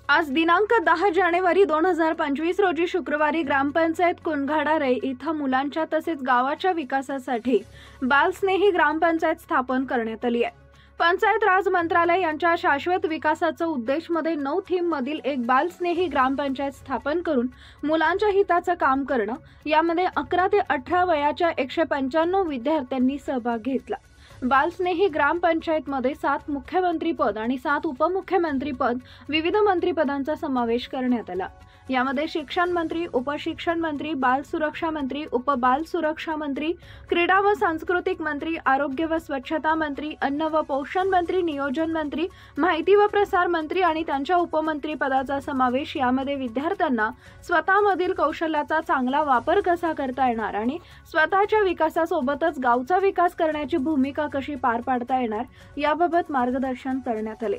आज दिनांक 10 जानेवारी 2025 रोजी शुक्रवारी ग्रामपंचायत कुणघाडारे इथं मुलांच्या तसेच गावाच्या विकासासाठी बालस्नेही ग्रामपंचायत स्थापन करण्यात आली आहे। पंचायत राज मंत्रालय यांच्या शाश्वत विकासाचा उद्देश मध्ये 9 थीम मधील एक बालस्नेही ग्रामपंचायत स्थापन करून मुलांच्या हिताचं काम करणं। यामध्ये 11 ते 18 वयाच्या 195 विद्यार्थ्यांनी सहभाग घेतला। बालस्नेही ग्रामपंचायत मध्ये 7 मुख्यमंत्री पद आणि 7 उपमुख्यमंत्री पद विविध मंत्रिपदांचा समावेश करण्यात आला। यामध्ये शिक्षण मंत्री, उपशिक्षण मंत्री, बाल सुरक्षा मंत्री, उप बाल सुरक्षा मंत्री, क्रीडा व सांस्कृतिक मंत्री, आरोग्य व स्वच्छता मंत्री, अन्न व पोषण मंत्री, नियोजन मंत्री, माहिती व प्रसार मंत्री आणि त्यांच्या उपमंत्री पदाचा समावेश। यामध्ये विद्यार्थ्यांना स्वतःमधील कौशल्याचा चांगला वापर कसा करता येणार आणि स्वतःच्या विकासासोबतच गावचा विकास करण्याची भूमिका कशी पार पाडता येणार याबाबत मार्गदर्शन करण्यात आले।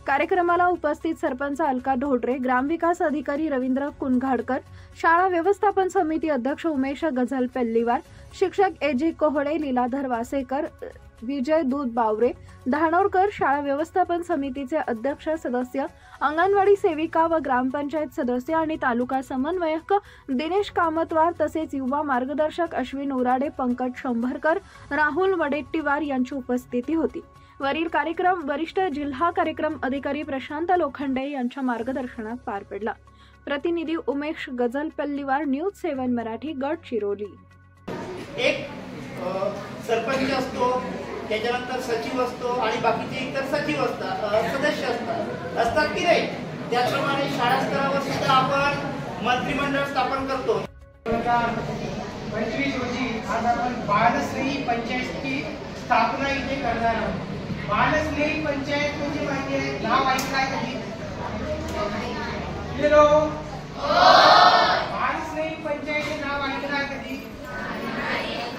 कार्यक्रमाला उपस्थित सरपंच अलका ढोडरे, ग्रामविकास अधिकारी रवींद्र कुणघाडकर, शाळा व्यवस्थापन समिती अध्यक्ष उमेश गझल पेल्लीवार, शिक्षक एजी कोहळे, लीलाधर वासेकर, विजय दूध बावरे, धानोरकर, शाळा व्यवस्थापन समितीचे अध्यक्ष सदस्य, अंगणवाडी सेविका व ग्रामपंचायत सदस्य आणि तालुका समन्वयक दिनेश कामतवार तसेच युवा मार्गदर्शक अश्विन उराडे, पंकज शंभरकर, राहुल वडेट्टीवार यांची उपस्थिती होती। वरील कार्यक्रम वरिष्ठ जिल्हा कार्यक्रम अधिकारी प्रशांत लोखंडे यांच्या मार्गदर्शनात पार पडला। प्रतिनिधी उमेश गझल पेल्लीवार, न्यूज 7 मराठी, गडचिरोली। एक सरपंच असतो, त्याच्यानंतर सचिव असतो आणि बाकीचे इतर सचिव असतात, सदस्य असतात की नाही। त्याचप्रमाणे शाळा स्तरावर सुद्धा आपण मंत्रिमंडळ स्थापन करतो। 2025 रोजी आज आपण बालस्नेही पंचायतची स्थापना इथे करणार आहोत। बालस्नेही पंचायत म्हणजे माहिती आहे, नाव ऐकलंय कधी? बालस्नेही पंचायत हे नाव ऐकलंय कधी?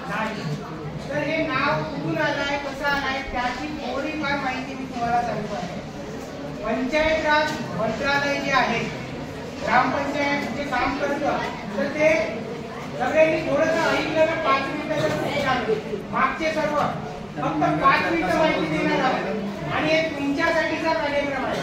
नाही। तर हे नाव कुठून आलंय, कसं आलंय त्याची थोडीफार माहिती मी तुम्हाला सांगतो आहे। पंचायत राज मंत्रालय जे आहे, ग्रामपंचायत जे काम करतं, तर ते सगळ्यांनी थोडंसं ऐकलं 5 मिनिटाचं मागचे सर्व फक्त 5 मिनिटं माहिती देणार आहोत आणि हे तुमच्यासाठीचा कार्यक्रम आहे।